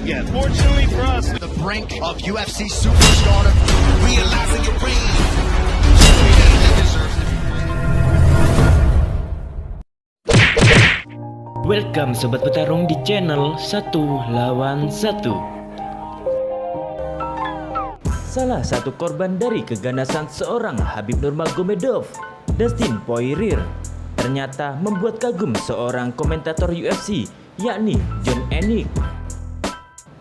again. Fortunately for us, The brink of UFC superstar, realizing your reign. Welcome Sobat Petarung di channel 1 lawan 1. Salah satu korban dari keganasan seorang Khabib Nurmagomedov, Dustin Poirier, ternyata membuat kagum seorang komentator UFC, yakni Jon Anik.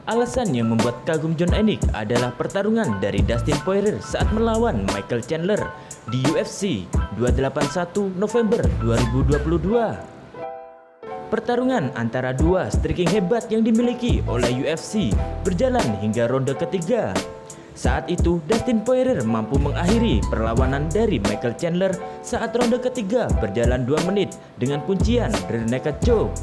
Alasan yang membuat kagum Jon Anik adalah pertarungan dari Dustin Poirier saat melawan Michael Chandler di UFC 281 November 2022. Pertarungan antara dua striking hebat yang dimiliki oleh UFC berjalan hingga ronde ketiga. Saat itu Dustin Poirier mampu mengakhiri perlawanan dari Michael Chandler saat ronde ketiga berjalan 2 menit dengan kuncian rear naked choke.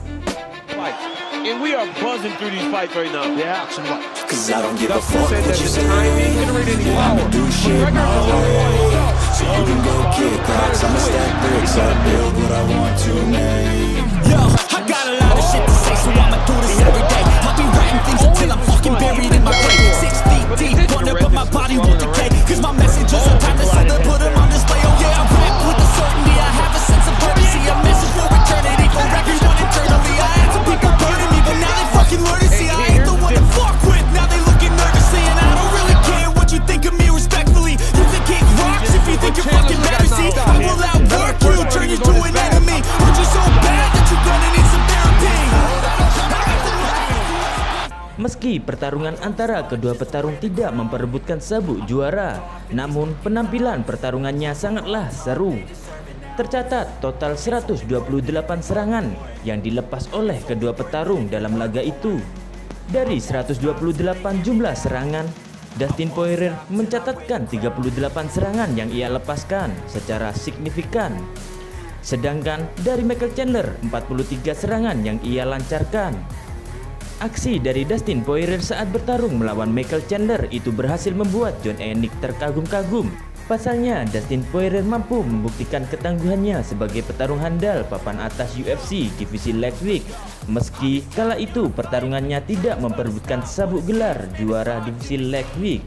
and we are buzzing through these fights right now. Yeah, so what? Cause I don't give a Dustin fuck said what that you the say. timing generated any power. Do shit my way. So you can go kick rocks, I'ma stack bricks up, build what I want to make. Yo, I got a lot of shit to say, so I'ma do this every day. I'll be writing things until I'm fucking buried in my grave. 6 feet deep, wonder but my body won't decay. Cause my messages are timeless, so they put them on display. Oh yeah, I rap with the certainty, I have a sense of urgency. A message for eternity, for everyone internally. I had some people burning me, but now they fucking learn to see I ain't the one to fuck with. Now they looking nervously, and I don't really care what you think of me respectfully. You can kick rocks if you think you're fucking better. See, I will outwork you, turn you to an enemy. Hurt you so bad that you're gonna need some therapy. Meski pertarungan antara kedua petarung tidak memperebutkan sabuk juara, namun penampilan pertarungannya sangatlah seru. Tercatat total 128 serangan yang dilepas oleh kedua petarung dalam laga itu. Dari 128 jumlah serangan, Dustin Poirier mencatatkan 38 serangan yang ia lepaskan secara signifikan. Sedangkan dari Michael Chandler 43 serangan yang ia lancarkan. Aksi dari Dustin Poirier saat bertarung melawan Michael Chandler itu berhasil membuat Jon Anik terkagum-kagum. Pasalnya Dustin Poirier mampu membuktikan ketangguhannya sebagai petarung handal papan atas UFC divisi lightweight. Meski kala itu pertarungannya tidak memperebutkan sabuk gelar juara divisi lightweight.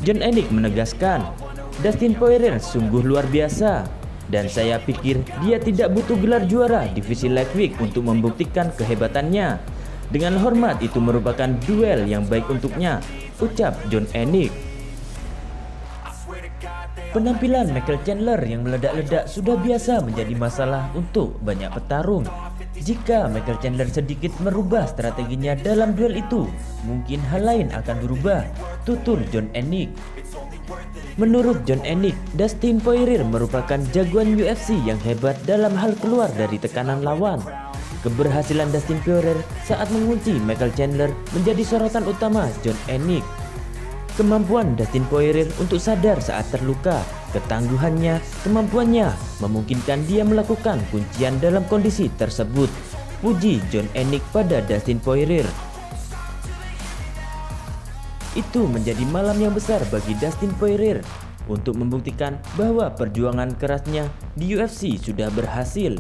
Jon Anik menegaskan, Dustin Poirier sungguh luar biasa. Dan saya pikir dia tidak butuh gelar juara divisi lightweight untuk membuktikan kehebatannya. Dengan hormat itu merupakan duel yang baik untuknya, ucap Jon Anik. Penampilan Michael Chandler yang meledak-ledak sudah biasa menjadi masalah untuk banyak petarung. Jika Michael Chandler sedikit merubah strateginya dalam duel itu, mungkin hal lain akan berubah, tutur Jon Anik. Menurut Jon Anik, Dustin Poirier merupakan jagoan UFC yang hebat dalam hal keluar dari tekanan lawan. Keberhasilan Dustin Poirier saat mengunci Michael Chandler menjadi sorotan utama Jon Anik. Kemampuan Dustin Poirier untuk sadar saat terluka, ketangguhannya, kemampuannya memungkinkan dia melakukan kuncian dalam kondisi tersebut. Puji Jon Anik pada Dustin Poirier. Itu menjadi malam yang besar bagi Dustin Poirier untuk membuktikan bahwa perjuangan kerasnya di UFC sudah berhasil.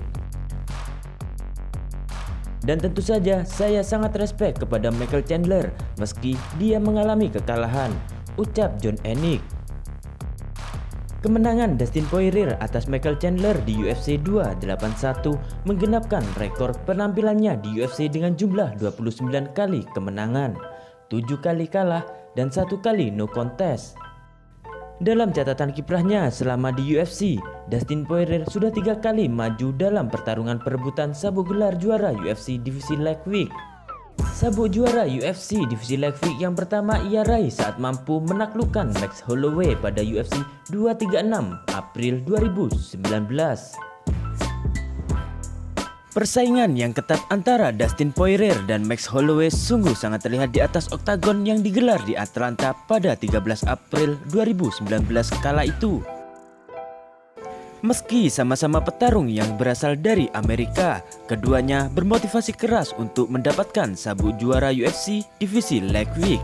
Dan tentu saja saya sangat respect kepada Michael Chandler meski dia mengalami kekalahan, ucap Jon Anik. Kemenangan Dustin Poirier atas Michael Chandler di UFC 281 menggenapkan rekor penampilannya di UFC dengan jumlah 29 kali kemenangan, 7 kali kalah, dan 1 kali no contest. Dalam catatan kiprahnya selama di UFC, Dustin Poirier sudah 3 kali maju dalam pertarungan perebutan sabuk gelar juara UFC divisi lightweight. Sabuk juara UFC divisi lightweight yang pertama ia raih saat mampu menaklukkan Max Holloway pada UFC 236 April 2019. Persaingan yang ketat antara Dustin Poirier dan Max Holloway sungguh sangat terlihat di atas oktagon yang digelar di Atlanta pada 13 April 2019 kala itu. Meski sama-sama petarung yang berasal dari Amerika, keduanya bermotivasi keras untuk mendapatkan sabuk juara UFC divisi lightweight.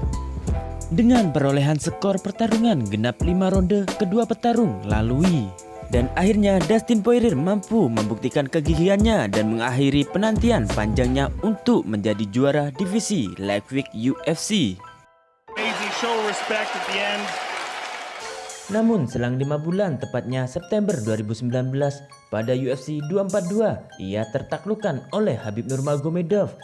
Dengan perolehan skor pertarungan genap 5 ronde, kedua petarung lalui. Dan akhirnya Dustin Poirier mampu membuktikan kegigihannya dan mengakhiri penantian panjangnya untuk menjadi juara divisi Lightweight UFC. Namun selang 5 bulan, tepatnya September 2019, pada UFC 242, ia tertaklukkan oleh Khabib Nurmagomedov.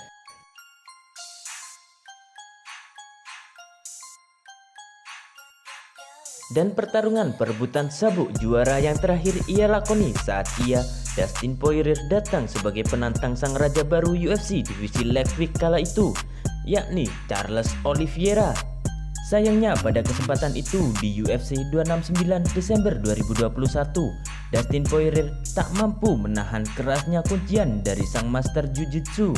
Dan pertarungan perebutan sabuk juara yang terakhir ia lakoni saat Dustin Poirier datang sebagai penantang sang raja baru UFC divisi Lightweight kala itu, yakni Charles Oliveira. Sayangnya pada kesempatan itu di UFC 269 Desember 2021, Dustin Poirier tak mampu menahan kerasnya kuncian dari sang master jiu-jitsu.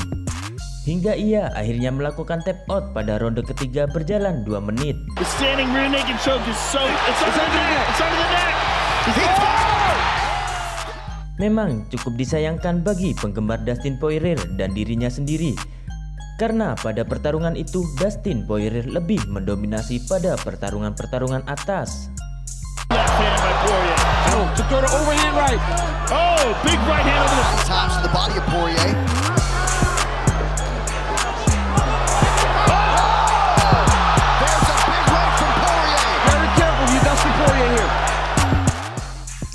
Hingga ia akhirnya melakukan tap out pada ronde ketiga berjalan 2 menit. Memang cukup disayangkan bagi penggemar Dustin Poirier dan dirinya sendiri, karena pada pertarungan itu Dustin Poirier lebih mendominasi pada pertarungan-pertarungan atas. Big right hand over the times to the body of Poirier.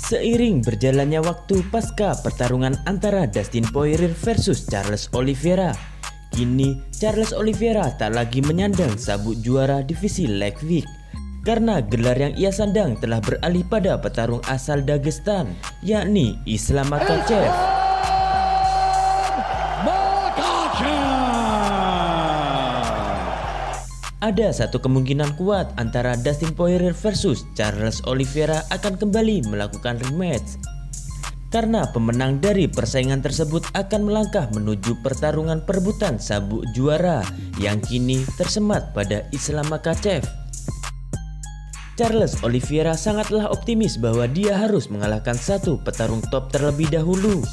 Seiring berjalannya waktu pasca pertarungan antara Dustin Poirier versus Charles Oliveira, kini Charles Oliveira tak lagi menyandang sabuk juara divisi Lightweight karena gelar yang ia sandang telah beralih pada petarung asal Dagestan, yakni Islam Makhachev. Ada satu kemungkinan kuat antara Dustin Poirier versus Charles Oliveira akan kembali melakukan rematch, karena pemenang dari persaingan tersebut akan melangkah menuju pertarungan perebutan sabuk juara yang kini tersemat pada Islam Makhachev. Charles Oliveira sangatlah optimis bahwa dia harus mengalahkan satu petarung top terlebih dahulu.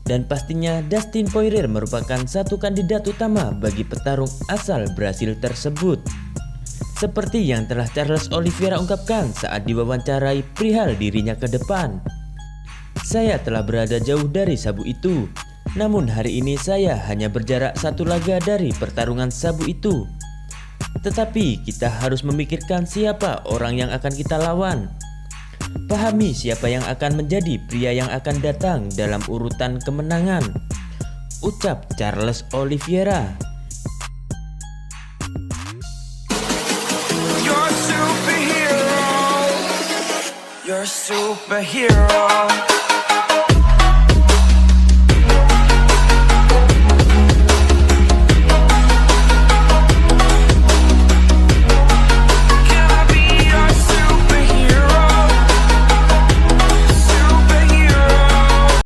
Dan pastinya Dustin Poirier merupakan satu kandidat utama bagi petarung asal Brasil tersebut. Seperti yang telah Charles Oliveira ungkapkan saat diwawancarai perihal dirinya ke depan. Saya telah berada jauh dari sabuk itu, namun hari ini saya hanya berjarak 1 laga dari pertarungan sabuk itu. Tetapi kita harus memikirkan siapa orang yang akan kita lawan. Pahami siapa yang akan menjadi pria yang akan datang dalam urutan kemenangan, ucap Charles Oliveira. You're a superhero.